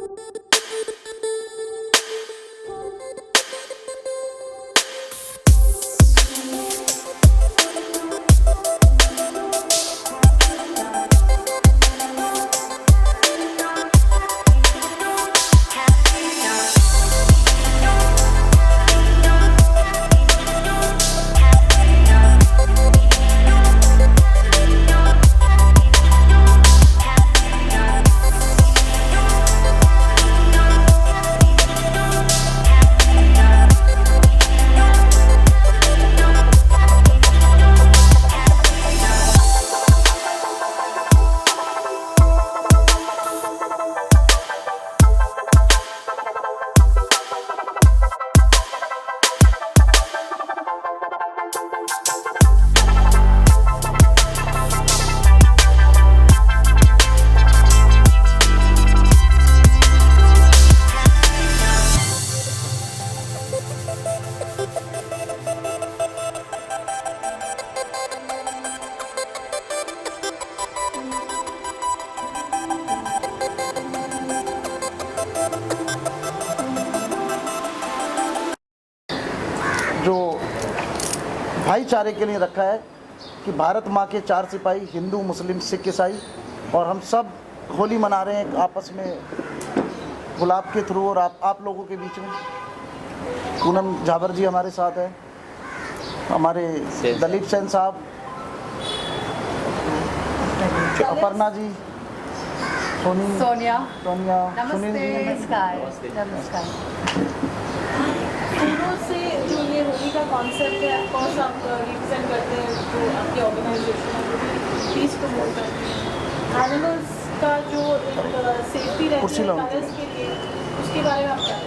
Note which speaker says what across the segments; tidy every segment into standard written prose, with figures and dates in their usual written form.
Speaker 1: जो भाईचारे के लिए रखा है कि भारत माँ के 4 सिपाही हिंदू, मुस्लिम, सिख, ईसाई, और हम सब होली मना रहे हैं आपस में गुलाब के थ्रू। और आप लोगों के बीच में पूनम झाबर जी हमारे साथ है, हमारे दलीप सेन साहब, अपर्णा जी, सोनिया, सुनील जी।
Speaker 2: नमस्कार।
Speaker 3: फूलों से जो ये होली का कॉन्सेप्ट है, कौन सा आप रिप्रेजेंट करते हैं जो आपकी ऑर्गेनाइजेशन है, पीस प्रमोट करते हैं, एनिमल्स का जो एक सेफ्टी रहती है कलर्स के लिए, उसके बारे में आप क्या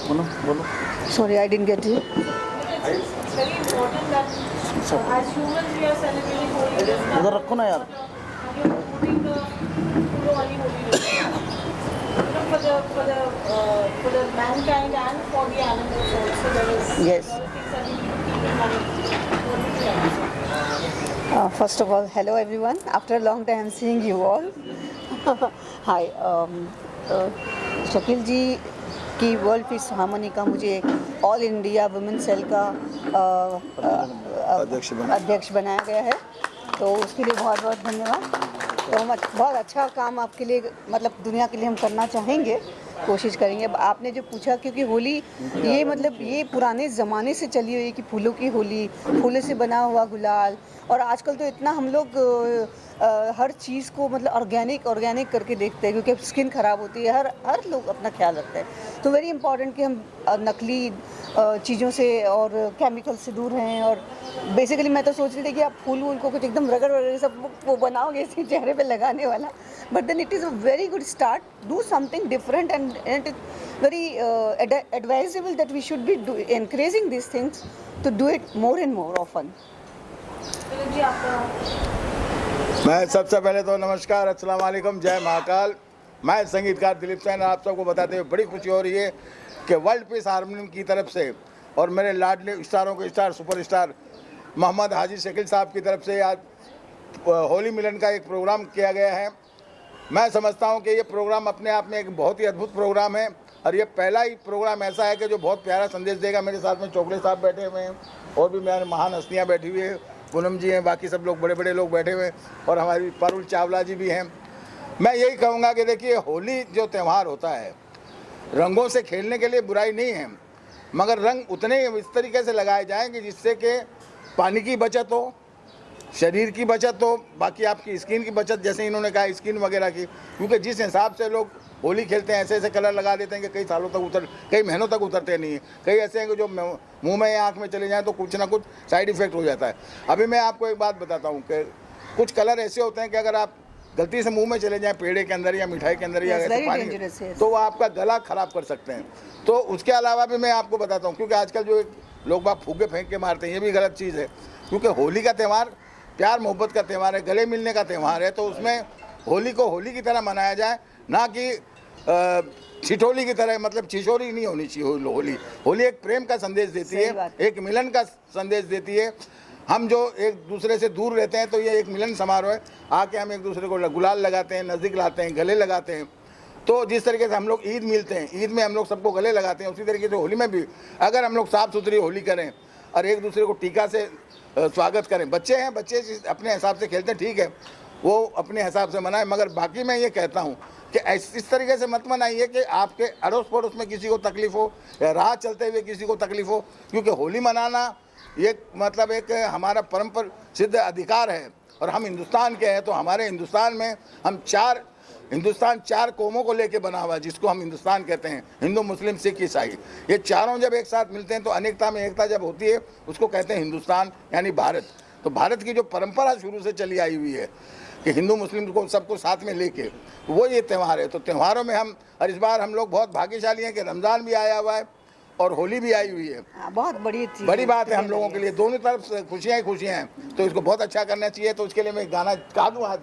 Speaker 1: बोलो।
Speaker 2: Sorry, I didn't get you.
Speaker 3: It's very important that as humans we are celebrating Holi.
Speaker 1: उधर रखो ना यार।
Speaker 3: फूलों वाली Holi for the mankind and for the animals also. There is
Speaker 2: Yes.
Speaker 3: a lot of things that we need to keep in mind. What do you think?
Speaker 2: First of all, hello everyone. After a long time, I'm seeing you all. Hi. Shakeel जी की world peace harmony का मुझे all India women cell का अध्यक्ष बनाया गया है, तो उसके लिए बहुत बहुत धन्यवाद। तो हम बहुत अच्छा काम आपके लिए, मतलब दुनिया के लिए हम करना चाहेंगे, कोशिश करेंगे। अब आपने जो पूछा, क्योंकि होली ये मतलब ये पुराने ज़माने से चली हुई है कि फूलों की होली, फूलों से बना हुआ गुलाल, और आजकल तो इतना हम लोग हर चीज़ को मतलब ऑर्गेनिक करके देखते हैं, क्योंकि स्किन ख़राब होती है, हर लोग अपना ख्याल रखते हैं। तो वेरी इंपॉर्टेंट कि हम नकली चीज़ों से और केमिकल से दूर रहें। और बेसिकली मैं तो सोच रही थी कि आप फूल को कुछ एकदम रगड़ सब वो बनाओगे इसी चेहरे पे लगाने वाला, but then it is a very good start. Do something different and it is very advisable that we should be encouraging these things to do it more and more often.
Speaker 3: जी आपका
Speaker 4: मैं सबसे पहले तो नमस्कार, अस्सलाम वालेकुम, जय महाकाल। मैं संगीतकार दिलीप सेन आप सबको बताते हुए बड़ी खुशी हो रही है कि वर्ल्ड पीस हारमोनियम की तरफ से और मेरे लाडले स्टारों के स्टार सुपरस्टार मोहम्मद हाजी शकील साहब की तरफ से आज होली मिलन का एक प्रोग्राम किया गया है। मैं समझता हूं कि ये प्रोग्राम अपने आप में एक बहुत ही अद्भुत प्रोग्राम है, और ये पहला ही प्रोग्राम ऐसा है कि जो बहुत प्यारा संदेश देगा। मेरे साथ में चोपड़े साहब बैठे हुए हैं और भी मेरे महान हस्तियाँ बैठी हुई हैं, पूनम जी हैं, बाकी सब लोग बड़े बड़े लोग बैठे हुए हैं, और हमारी पारुल चावला जी भी हैं। मैं यही कहूँगा कि देखिए, होली जो त्यौहार होता है, रंगों से खेलने के लिए बुराई नहीं है, मगर रंग उतने इस तरीके से लगाए जाएँ कि जिससे कि पानी की बचत हो, शरीर की बचत हो, बाकी आपकी स्किन की बचत, जैसे इन्होंने कहा स्किन वगैरह की, क्योंकि जिस हिसाब से लोग होली खेलते हैं ऐसे ऐसे कलर लगा देते हैं कि कई सालों तक कई महीनों तक उतरते नहीं हैं। कई ऐसे हैं कि जो मुंह में या आँख में चले जाएँ तो कुछ ना कुछ साइड इफ़ेक्ट हो जाता है। अभी मैं आपको एक बात बताता हूँ कि कुछ कलर ऐसे होते हैं कि अगर आप गलती से मुंह में चले जाएँ पेड़े के अंदर या मिठाई के अंदर या पानी, तो वो आपका गला ख़राब कर सकते हैं। तो उसके अलावा भी मैं आपको बताता हूँ, क्योंकि आजकल जो लोग बाग फूके फेंक के मारते हैं, ये भी गलत चीज़ है, क्योंकि होली का त्यौहार प्यार मोहब्बत का त्यौहार है, गले मिलने का त्यौहार है। तो उसमें होली को होली की तरह मनाया जाए, ना कि छिछोली की तरह, मतलब छिछोली नहीं होनी चाहिए होली। होली एक प्रेम का संदेश देती है, एक मिलन का संदेश देती है। हम जो एक दूसरे से दूर रहते हैं तो ये एक मिलन समारोह है, आके हम एक दूसरे को गुलाल लगाते हैं, नज़दीक लाते हैं, गले लगाते हैं। तो जिस तरीके से हम लोग ईद मिलते हैं, ईद में हम लोग सबको गले लगाते हैं, उसी तरीके से होली में भी अगर हम लोग साफ़ सुथरी होली करें और एक दूसरे को टीका से स्वागत करें। बच्चे हैं, बच्चे अपने हिसाब से खेलते हैं, ठीक है, वो अपने हिसाब से मनाएं, मगर बाकी मैं ये कहता हूँ कि इस तरीके से मत मनाइए कि आपके अड़ोस पड़ोस में किसी को तकलीफ़ हो या राह चलते हुए किसी को तकलीफ़ हो, क्योंकि होली मनाना ये मतलब एक हमारा परंपरा सिद्ध अधिकार है और हम हिंदुस्तान के हैं। तो हमारे हिंदुस्तान में हम चार कौमों को लेके बना हुआ है, जिसको हम हिंदुस्तान कहते हैं, हिंदू मुस्लिम सिख ईसाई। ये चारों जब एक साथ मिलते हैं तो अनेकता में एकता जब होती है, उसको कहते हैं हिंदुस्तान यानी भारत। तो भारत की जो परंपरा शुरू से चली आई हुई है कि हिंदू मुस्लिम को सबको साथ में लेके, वो ये त्यौहार है। तो त्यौहारों में हम, और इस बार हम लोग बहुत भाग्यशाली हैं कि रमज़ान भी आया हुआ है और होली भी आई हुई है।
Speaker 2: बहुत बड़ी
Speaker 4: बात है हम लोगों के लिए, दोनों तरफ से खुशियाँ ही खुशियाँ हैं, तो इसको बहुत अच्छा करना चाहिए। तो उसके लिए मैं गाना गा दूँ आज?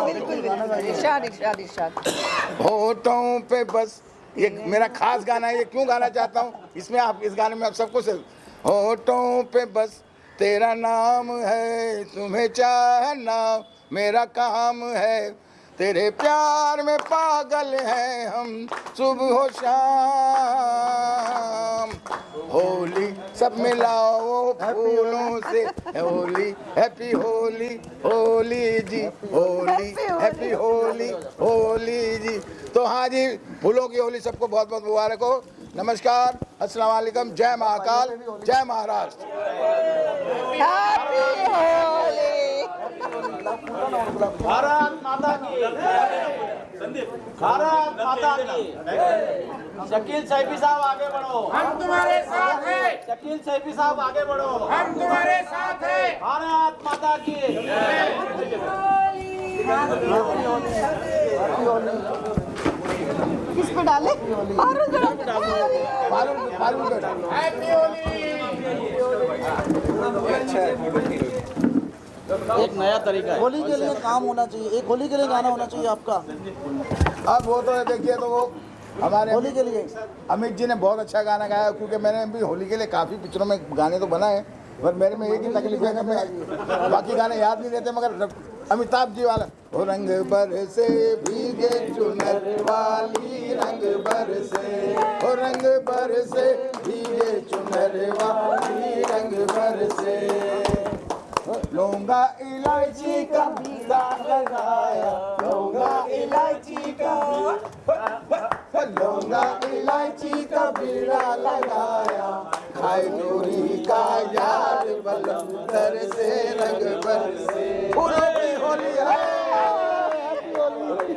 Speaker 2: बिल्कुल इरशाद।
Speaker 4: होठों पे बस, ये मेरा खास गाना है। ये क्यों गाना चाहता हूँ, इसमें आप इस गाने में आप सबको से, होठों पे बस तेरा नाम है, तुम्हें चाहना मेरा काम है, तेरे प्यार में पागल हैं हम सुबह शाम। होली सब मिलाओ फूलों से, होली हैप्पी होली, होली जी होली हैप्पी होली, होली जी। तो हाँ जी, फूलों की होली सबको बहुत बहुत मुबारक हो। नमस्कार, अस्सलाम वालेकुम, जय महाकाल, जय महाराष्ट्र।
Speaker 2: हैप्पी होली।
Speaker 5: भारत माता की, भारत माता की। शकील सैफी साहब आगे बढ़ो,
Speaker 6: हम तुम्हारे साथ हैं।
Speaker 5: शकील सैफी साहब आगे बढ़ो,
Speaker 6: हम तुम्हारे साथ हैं।
Speaker 5: भारत माता की।
Speaker 2: किस पे डाले?
Speaker 5: एक नया तरीका है।
Speaker 1: होली के लिए काम होना चाहिए, एक होली के लिए गाना होना चाहिए आपका।
Speaker 4: अब वो तो देखिए, तो वो हमारे
Speaker 1: होली के लिए
Speaker 4: अमित जी ने बहुत अच्छा गाना गाया, क्योंकि मैंने भी होली के लिए काफ़ी पिक्चरों में गाने तो बनाए, पर मेरे में एक ही तकलीफ है कि मैं बाकी गाने याद नहीं रहते, मगर अमिताभ जी वाला, ओ रंग बरसे भीगे चुनर वाली, रंग बरसे, ओ रंग बरसे भीगे चुनर वाली, रंग बरसे, लौंगा इलायची का बीड़ा लगाया, लौंगा इलायची का, लौंगा इलायची का बीड़ा लगाया, खाए डोरी का यार बलम दर से, रंग बरसे। फूलों की होली है,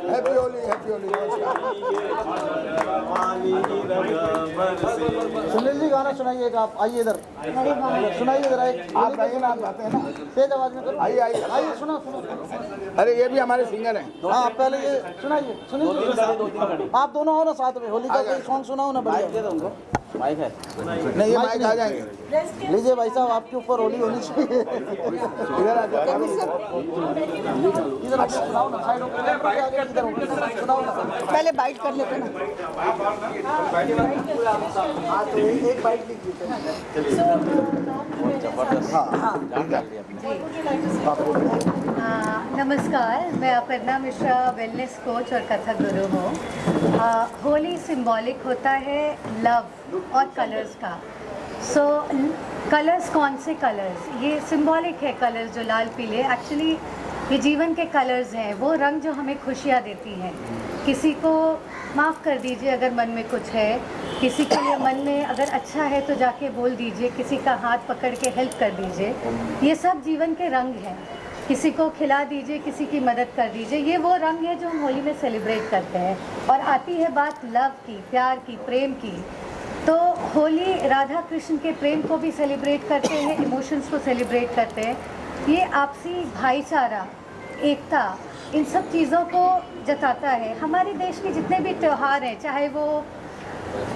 Speaker 4: हैप्पी होली, हैप्पी होली।
Speaker 1: सुनील जी गाना सुनाइए आप, आइए इधर सुनाइए इधर,
Speaker 4: आप गाइए ना, आप गाते हैं ना,
Speaker 1: तेज आवाज में करो।
Speaker 4: आइए आइए
Speaker 1: आइए सुनो।
Speaker 4: अरे ये भी हमारे सिंगर हैं।
Speaker 1: हाँ पहले ये सुनाइए, सुनील जी आप दोनों हो ना साथ में, होली का कोई सॉन्ग सुनाओ ना बढ़िया।
Speaker 5: माइक है,
Speaker 4: नहीं ये माइक आ जाएंगे।
Speaker 1: लीजिए भाई साहब, आपके ऊपर होली होनी चाहिए।
Speaker 4: इधर आ जाओ,
Speaker 1: इधर आके सुनाओ ना, साइड होकर इधर होकर सुनाओ ना।
Speaker 2: पहले बाइट कर लेते ना।
Speaker 1: हाँ तो एक बाइट लिख देते हैं।
Speaker 7: नमस्कार, मैं अपर्णा मिश्रा, वेलनेस कोच और कथक गुरु हूँ। होली सिंबॉलिक होता है लव और कलर्स का। कलर्स कौन से कलर्स? ये सिंबॉलिक है कलर्स, जो लाल पीले, एक्चुअली ये जीवन के कलर्स हैं, वो रंग जो हमें खुशियाँ देती हैं। किसी को माफ़ कर दीजिए अगर मन में कुछ है, किसी के लिए मन में अगर अच्छा है तो जाके बोल दीजिए, किसी का हाथ पकड़ के हेल्प कर दीजिए। ये सब जीवन के रंग हैं। किसी को खिला दीजिए, किसी की मदद कर दीजिए, ये वो रंग है जो हम होली में सेलिब्रेट करते हैं। और आती है बात लव की, प्यार की, प्रेम की, तो होली राधा कृष्ण के प्रेम को भी सेलिब्रेट करते हैं, इमोशंस को सेलिब्रेट करते हैं। ये आपसी भाईचारा, एकता, इन सब चीज़ों को जताता है। हमारे देश के जितने भी त्यौहार हैं, चाहे वो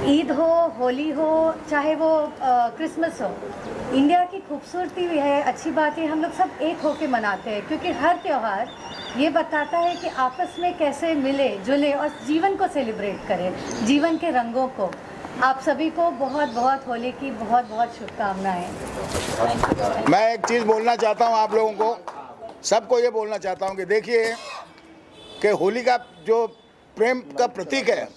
Speaker 7: ईद हो, होली हो, चाहे वो क्रिसमस हो, इंडिया की खूबसूरती भी है, अच्छी बात है, हम लोग सब एक होके मनाते हैं, क्योंकि हर त्यौहार ये बताता है कि आपस में कैसे मिले जुले और जीवन को सेलिब्रेट करें, जीवन के रंगों को। आप सभी को बहुत बहुत होली की बहुत बहुत शुभकामनाएं।
Speaker 4: मैं एक चीज़ बोलना चाहता हूँ आप लोगों को, सबको ये बोलना चाहता हूँ कि देखिए कि होली का जो प्रेम का प्रतीक है,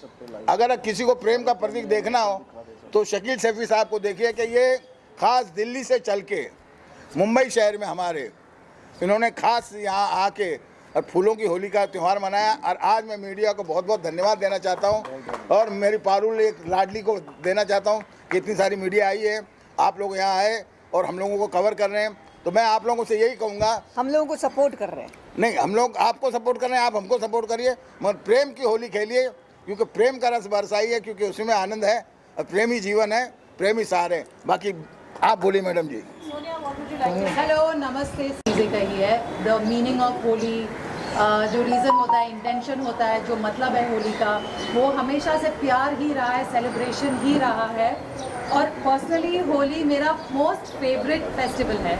Speaker 4: अगर किसी को प्रेम का प्रतीक देखना हो तो शकील सैफी साहब को देखिए कि ये ख़ास दिल्ली से चल के मुंबई शहर में हमारे इन्होंने ख़ास यहाँ आके और फूलों की होली का त्यौहार मनाया। और आज मैं मीडिया को बहुत बहुत धन्यवाद देना चाहता हूँ और मेरी पारुल एक लाडली को देना चाहता हूँ कि इतनी सारी मीडिया आई है, आप लोग यहाँ आए और हम लोगों को कवर कर रहे हैं। तो मैं आप लोगों से यही कहूँगा,
Speaker 2: हम लोगों को सपोर्ट कर रहे हैं।
Speaker 4: नहीं, हम लोग आपको सपोर्ट कर रहे हैं, आप हमको सपोर्ट करिए, मगर प्रेम की होली खेलिए, क्योंकि प्रेम का रस बरसाई है, क्योंकि उसी में आनंद है और प्रेम ही जीवन है, प्रेम ही सार है। बाकी आप बोलिए मैडम जी।
Speaker 8: हेलो, नमस्ते। चीज़ें कही है, द मीनिंग ऑफ होली, जो रीज़न होता है, इंटेंशन होता है, जो मतलब है होली का, वो हमेशा से प्यार ही रहा है, सेलिब्रेशन ही रहा है। और पर्सनली होली मेरा मोस्ट फेवरेट फेस्टिवल है।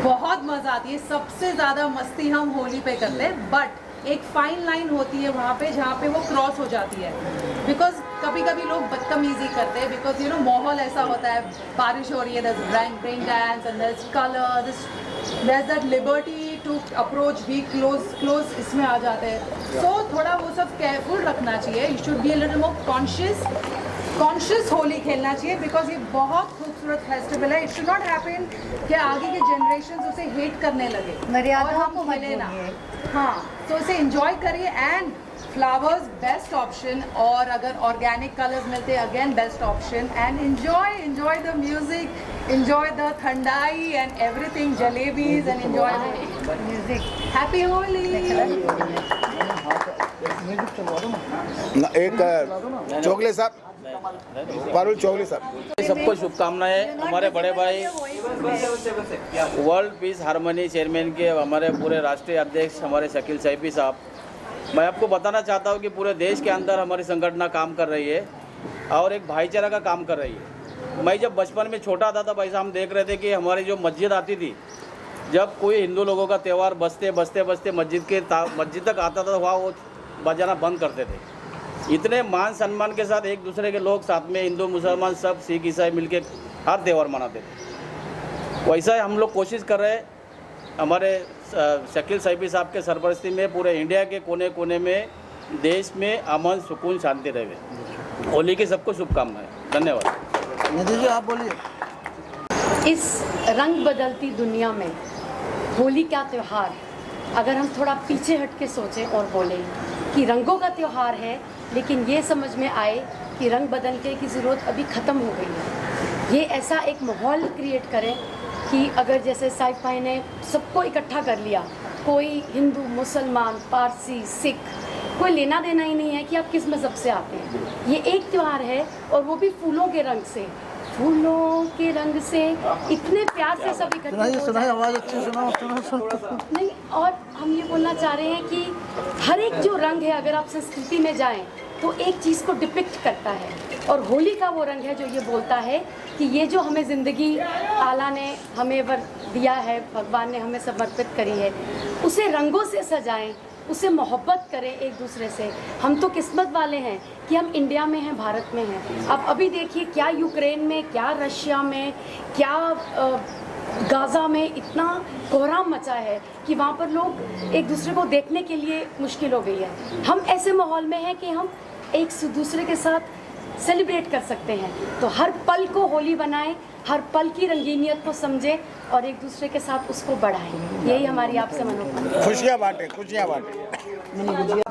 Speaker 8: बहुत मज़ा आती है, सबसे ज़्यादा मस्ती हम होली पे करते हैं, बट एक फाइन लाइन होती है वहाँ पे जहाँ पे वो क्रॉस हो जाती है। बिकॉज कभी कभी लोग बदतमीजी करते हैं, बिकॉज माहौल ऐसा होता है, बारिश हो रही है, rain dance and there's color, there's that liberty to approach, be close इसमें आ जाते हैं। So थोड़ा वो सब केयरफुल रखना चाहिए। You should be a little more conscious Holi खेलना चाहिए, बिकॉज ये बहुत खूबसूरत फेस्टिवल है। इट शुड नॉट हैपन कि आगे के जनरेशन उसे हेट करने लगे
Speaker 7: मर्यादा
Speaker 8: और हम खेले ना। हाँ, तो इसे एंजॉय करिए। एंड फ्लावर्स बेस्ट ऑप्शन, और अगर ऑर्गेनिक कलर्स मिलते हैं again best option. And enjoy the music, enjoy the thandai and everything, jalebis and enjoy the music. Happy Holi.
Speaker 4: एक चोगले साहब, पारुल चोगले साहब।
Speaker 5: सबको शुभकामनाएं। हमारे बड़े भाई वर्ल्ड पीस हारमोनी चेयरमैन के हमारे पूरे राष्ट्रीय अध्यक्ष हमारे शकील सैफी साहब, मैं आपको बताना चाहता हूं कि पूरे देश के अंदर हमारी संगठन काम कर रही है और एक भाईचारा का काम कर रही है। मैं जब बचपन में छोटा था तब ऐसा हम देख रहे थे कि हमारी जो मस्जिद आती थी, जब कोई हिंदू लोगों का त्यौहार बजते मस्जिद तक आता था, वहाँ वो बजाना बंद करते थे। इतने मान सम्मान के साथ एक दूसरे के लोग साथ में, हिंदू मुसलमान सब, सिख ईसाई मिलके हर त्यौहार मनाते थे। वैसा ही हम लोग कोशिश कर रहे हैं, हमारे शकील सैफी साहब के सरपरस्ती में पूरे इंडिया के कोने कोने में, देश में अमन सुकून शांति रहे। होली की सबको शुभकामनाएं। धन्यवाद।
Speaker 1: निधि जी आप बोलिए।
Speaker 9: इस रंग बदलती दुनिया में होली का त्यौहार, अगर हम थोड़ा पीछे हट के सोचें और बोलें कि रंगों का त्यौहार है, लेकिन ये समझ में आए कि रंग बदलने की ज़रूरत अभी ख़त्म हो गई है। ये ऐसा एक माहौल क्रिएट करें कि अगर जैसे साइफ भाई ने सबको इकट्ठा कर लिया, कोई हिंदू, मुसलमान, पारसी, सिख, कोई लेना देना ही नहीं है कि आप किस मज़हब से आते हैं। ये एक त्यौहार है और वो भी फूलों के रंग से, फूलों के रंग से इतने प्यार से सब इकट्ठे हो
Speaker 1: सुनाइए, आवाज़ अच्छी सुनाओ।
Speaker 9: नहीं, और हम ये बोलना चाह रहे हैं कि हर एक जो रंग है, अगर आप संस्कृति में जाएं तो एक चीज़ को डिपिक्ट करता है, और होली का वो रंग है जो ये बोलता है कि ये जो हमें ज़िंदगी आला ने हमें दिया है, भगवान ने हमें समर्पित करी है, उसे रंगों से सजाएं, उसे मोहब्बत करें एक दूसरे से। हम तो किस्मत वाले हैं कि हम इंडिया में हैं, भारत में हैं। आप अभी देखिए क्या यूक्रेन में, क्या रशिया में, क्या गाज़ा में इतना कोहराम मचा है कि वहाँ पर लोग एक दूसरे को देखने के लिए मुश्किल हो गई है। हम ऐसे माहौल में हैं कि हम एक दूसरे के साथ सेलिब्रेट कर सकते हैं। तो हर पल को होली बनाएं, हर पल की रंगीनियत को समझें और एक दूसरे के साथ उसको बढ़ाएं। यही हमारी आपसे मनोकामना।
Speaker 4: खुशियाँ बांटें।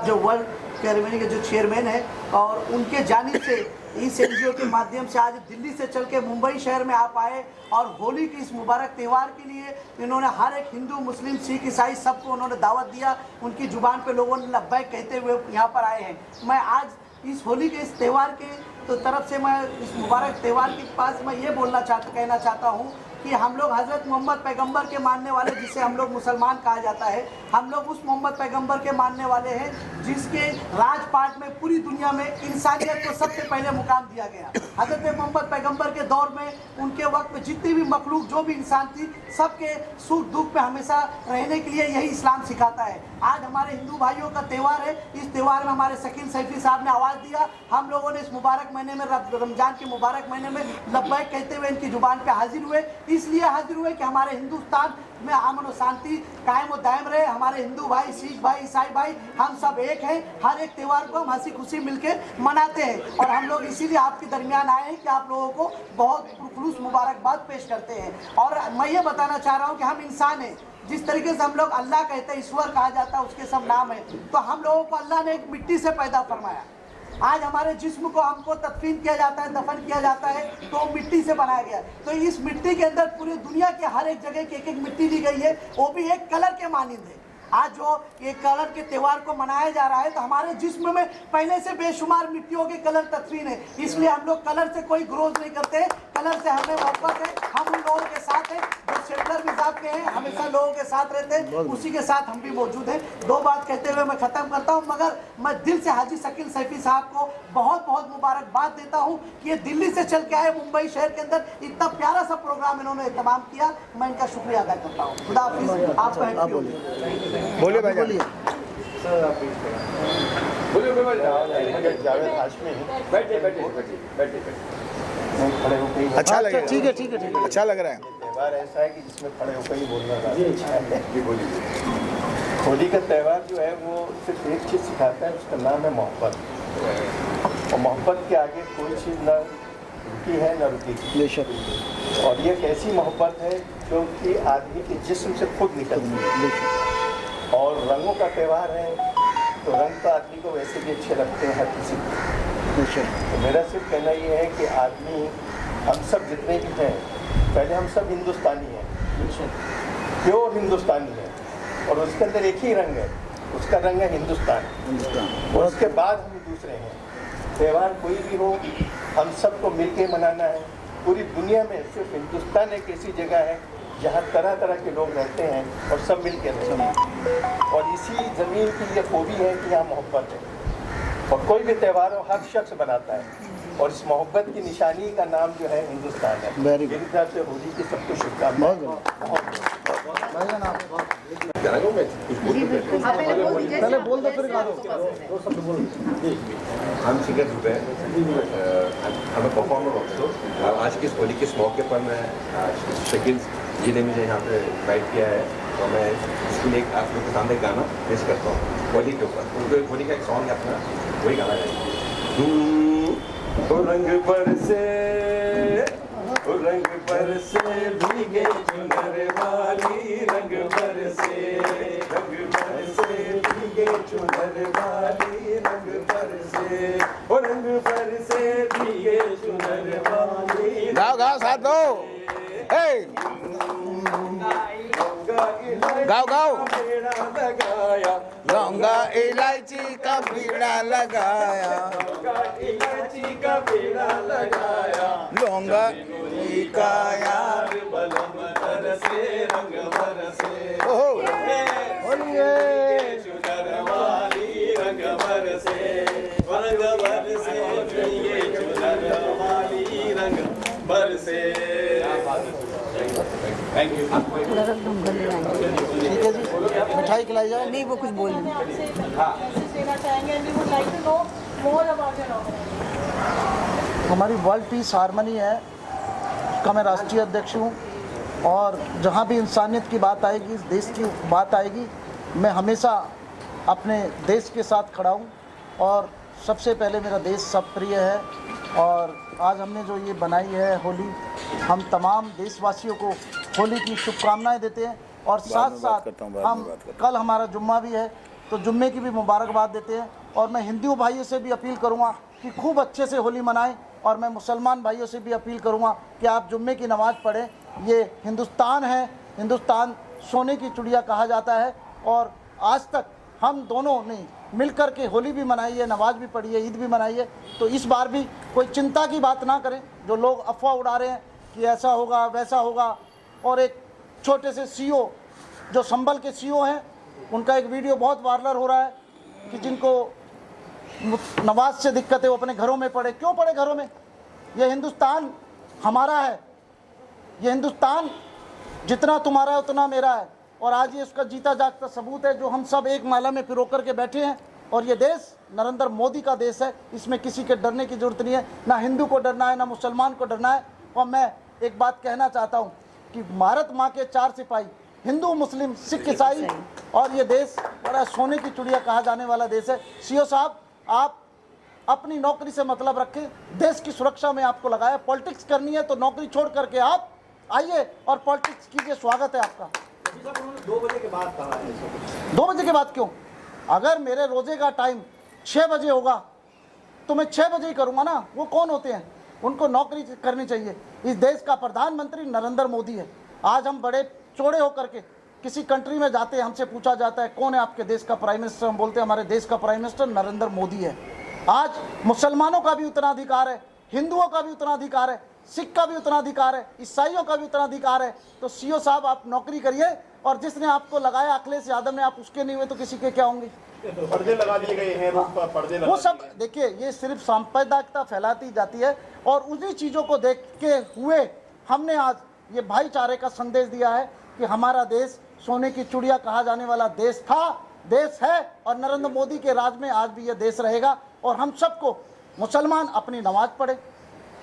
Speaker 1: जो वर्ल्ड कैरिबेनियन के जो चेयरमैन है और उनके जानिब से इस एनजीओ के माध्यम से आज दिल्ली से चल के मुंबई शहर में आप आए और होली की इस मुबारक त्यौहार के लिए इन्होंने हर एक हिंदू, मुस्लिम, सिख, ईसाई सबको उन्होंने दावत दिया। उनकी जुबान पे लोगों ने लब्बैक कहते हुए यहाँ पर आए हैं। मैं आज इस होली के इस त्यौहार के तो तरफ से मैं इस मुबारक त्यौहार के पास मैं ये कहना चाहता हूँ
Speaker 10: कि हम लोग हज़रत मोहम्मद पैगंबर के मानने वाले, जिसे हम लोग मुसलमान कहा जाता है, हम लोग उस मोहम्मद पैगंबर के मानने वाले हैं जिसके राजपाट में पूरी दुनिया में इंसानियत को सबसे पहले मुकाम दिया गया। हज़रत मोहम्मद पैगंबर के दौर में, उनके वक्त में जितनी भी मखलूक, जो भी इंसान थी, सबके सुख दुख में हमेशा रहने के लिए यही इस्लाम सिखाता है। आज हमारे हिंदू भाइयों का त्यौहार है। इस त्यौहार में हमारे शकील सैफी साहब ने आवाज़ दिया। हम लोगों ने इस मुबारक महीने में, रमज़ान के मुबारक महीने में लब्बैक कहते हुए इनकी ज़ुबान पे हाजिर हुए। इसलिए हाजिर हुए कि हमारे हिंदुस्तान में अमन और शांति कायम और दायम रहे। हमारे हिंदू भाई, सिख भाई, ईसाई भाई, हम सब एक हैं। हर एक त्यौहार को हम हंसी खुशी मिलके मनाते हैं और हम लोग इसीलिए आपके दरमियान आए हैं कि आप लोगों को बहुत खुलूस मुबारकबाद पेश करते हैं। और मैं ये बताना चाह रहा हूँ कि हम इंसान हैं। जिस तरीके से हम लोग अल्लाह कहते हैं, ईश्वर कहा जाता है, उसके सब नाम है, तो हम लोगों को अल्लाह ने एक मिट्टी से पैदा फरमाया। आज हमारे जिस्म को हमको तदफीन किया जाता है, दफन किया जाता है, तो मिट्टी से बनाया गया। तो इस मिट्टी के अंदर पूरी दुनिया के हर एक जगह की एक एक मिट्टी दी गई है, वो भी एक कलर के मानिंद है। आज जो ये कलर के त्यौहार को मनाया जा रहा है, तो हमारे जिस्म में पहले से बेशुमार मिट्टियों के कलर तदफीन है। इसलिए हम लोग कलर से कोई ग्रोज नहीं करते, कलर से हमें मोहब्बत है। हम उन लोगों के साथ हैं जो सेकुलर मिजाज के हैं, हमेशा लोगों के साथ रहते हैं, उसी के साथ हम भी मौजूद हैं। दो बात कहते हुए मैं ख़त्म करता हूँ, मगर मैं दिल से हाजी शकील सैफी साहब को बहुत बहुत मुबारकबाद देता हूँ कि ये दिल्ली से चल के आए, मुंबई शहर के अंदर इतना प्यारा सा प्रोग्राम इन्होंने एहतमाम किया। मैं इनका शुक्रिया अदा करता हूँ। खुदा हाफिज़। आपको हैप्पी होली।
Speaker 4: बोलिए भाई,
Speaker 1: बोलिए।
Speaker 4: अच्छा लग रहा है।
Speaker 1: ठीक है, ठीक है, ठीक है।
Speaker 4: अच्छा लग रहा है।
Speaker 11: त्यौहार ऐसा है कि जिसमें खड़े होकर ही बोलना अच्छा है। होली का त्यौहार जो है वो सिर्फ एक चीज़ सिखाता है, उसका नाम है मोहब्बत। और मोहब्बत के आगे कोई चीज़ न रुकी है न रुकी।
Speaker 1: बेशक।
Speaker 11: और ये एक ऐसी मोहब्बत है जो कि आदमी के जिस्म से खुद निकलती है। और रंगों का त्यौहार है, तो रंग तो आदमी को वैसे भी अच्छे लगते हैं हर किसी को। तो मेरा सिर्फ कहना ये है कि आदमी, हम सब जितने भी हैं, पहले हम सब हिंदुस्तानी हैं, प्योर हिंदुस्तानी हैं, और उसके अंदर एक ही रंग है, उसका रंग है हिंदुस्तान। और उसके बाद हम दूसरे हैं। त्यौहार कोई भी हो, हम सबको मिल के मनाना है। पूरी दुनिया में सिर्फ हिंदुस्तान एक ऐसी जगह है जहाँ तरह तरह के लोग रहते हैं और सब मिल के रहते हैं। और इसी ज़मीन की ये खूबी है कि यहाँ मोहब्बत है। और कोई भी त्यौहार हो, हर शख्स बनाता है, और इस मोहब्बत की निशानी का नाम जो है हिंदुस्तान है। मेरी तरफ से होली की सबको शुभकामनाएं।
Speaker 1: पहले बोल दो, फिर गा दो।
Speaker 12: हम सिंगर ग्रुप है, हमें परफॉर्मर ऑल्सो। आज की इस होली के इस मौके पर मैं शकील जी ने मुझे यहाँ पे इन्वाइट किया है, तो मैं इसके लिए आप लोग के सामने एक गाना पेश करता हूँ होली के ऊपर। उनको होली का एक सॉन्ग है अपना, वही गाना गाएंगे। रंग बरसे, रंग बरसे भीगे चुनर वाली, रंग बरसे, रंग बरसे भीगे चुनर वाली, रंग बरसे, रंग बरसे भीगे चुनर वाली।
Speaker 4: गाओ गाओ साथ दो। गाओ गाओ। लौंगा इलायची का बीड़ा लगाया,
Speaker 12: इलायची का बीड़ा लगाया,
Speaker 4: लौंगा
Speaker 12: का यार बलम बरसे, रंग बरसे, चुनर वाली, रंग बरसे, रंग बरसे, चुनर वाली, रंग बरसे। Thank you.
Speaker 1: ठीक है जी, मिठाई खिलाई जाए।
Speaker 2: नहीं, वो कुछ बोल रहे
Speaker 1: हमारी वर्ल्ड पीस हारमनी है, उसका मैं राष्ट्रीय अध्यक्ष हूँ। और जहाँ भी इंसानियत की बात आएगी, इस देश की बात आएगी, मैं हमेशा अपने देश के साथ खड़ा हूँ। और सबसे पहले मेरा देश सब प्रिय है। और आज हमने जो ये बनाई है होली, हम तमाम देशवासियों को होली की शुभकामनाएं देते हैं। और साथ साथ हम कल हमारा जुम्मा भी है, तो जुम्मे की भी मुबारकबाद देते हैं। और मैं हिंदू भाइयों से भी अपील करूँगा कि खूब अच्छे से होली मनाएं। और मैं मुसलमान भाइयों से भी अपील करूँगा कि आप जुम्मे की नमाज़ पढ़ें। ये हिंदुस्तान है, हिंदुस्तान सोने की चिड़िया कहा जाता है। और आज तक हम दोनों ने मिलकर के होली भी मनाई है, नमाज भी पढ़ी है, ईद भी मनाई है। तो इस बार भी कोई चिंता की बात ना करें। जो लोग अफवाह उड़ा रहे हैं कि ऐसा होगा वैसा होगा, और एक छोटे से सीईओ जो संभल के सीईओ हैं, उनका एक वीडियो बहुत वायरल हो रहा है कि जिनको नमाज से दिक्कत है वो अपने घरों में पढ़े। क्यों पढ़े घरों में? ये हिंदुस्तान हमारा है, ये हिंदुस्तान जितना तुम्हारा है उतना मेरा है। और आज ये उसका जीता जागता सबूत है जो हम सब एक माला में पिरो कर के बैठे हैं। और ये देश नरेंद्र मोदी का देश है, इसमें किसी के डरने की जरूरत नहीं है, ना हिंदू को डरना है ना मुसलमान को डरना है। और मैं एक बात कहना चाहता हूँ कि भारत माँ के 4 सिपाही, हिंदू मुस्लिम सिख ईसाई, और ये देश बड़ा सोने की चिड़िया कहा जाने वाला देश है। सीओ साहब, आप अपनी नौकरी से मतलब रखें, देश की सुरक्षा में आपको लगाया। पॉलिटिक्स करनी है तो नौकरी छोड़ करके आप आइए और पॉलिटिक्स कीजिए, स्वागत है आपका।
Speaker 11: 2 बजे के बाद कहा है?
Speaker 1: 2 बजे के बाद क्यों? अगर मेरे रोजे का टाइम 6 बजे होगा तो मैं 6 बजे ही करूँगा ना। वो कौन होते हैं? उनको नौकरी करनी चाहिए। इस देश का प्रधानमंत्री नरेंद्र मोदी है। आज हम बड़े चौड़े होकर के किसी कंट्री में जाते हैं, हमसे पूछा जाता है कौन है आपके देश का प्राइम मिनिस्टर, हम बोलते हैं हमारे देश का प्राइम मिनिस्टर नरेंद्र मोदी है। आज मुसलमानों का भी उतना अधिकार है, हिंदुओं का भी उतना अधिकार है, सिख का भी उतना अधिकार है, ईसाइयों का भी उतना अधिकार है। तो सीओ साहब आप नौकरी करिए, और जिसने आपको लगाया अखिलेश यादव ने, आप उसके नहीं हुए तो किसी के क्या होंगे?
Speaker 11: पर्दे लगा दिए गए हैं, पर्दे लगा
Speaker 1: वो सब देखिए, ये सिर्फ सांप्रदायिकता फैलाती जाती है। और उन्हीं चीज़ों को देख के हुए हमने आज ये भाईचारे का संदेश दिया है कि हमारा देश सोने की चिड़िया कहा जाने वाला देश था, देश है, और नरेंद्र मोदी के राज में आज भी ये देश रहेगा। और हम सबको, मुसलमान अपनी नमाज पढ़े,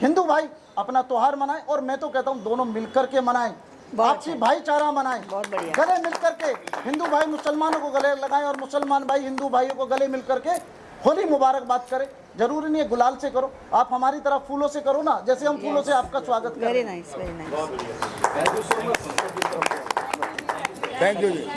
Speaker 1: हिंदू भाई अपना त्योहार मनाएं, और मैं तो कहता हूँ दोनों मिलकर के मनाएं, आपसी भाईचारा मनाएं, गले मिलकर के हिंदू भाई मुसलमानों को गले लगाएं और मुसलमान भाई हिंदू भाइयों को गले मिलकर के होली मुबारकबाद करें। जरूरी नहीं है गुलाल से करो, आप हमारी तरह फूलों से करो ना, जैसे हम फूलों से आपका स्वागत करें।
Speaker 2: Very nice, very nice.
Speaker 4: Thank you ji.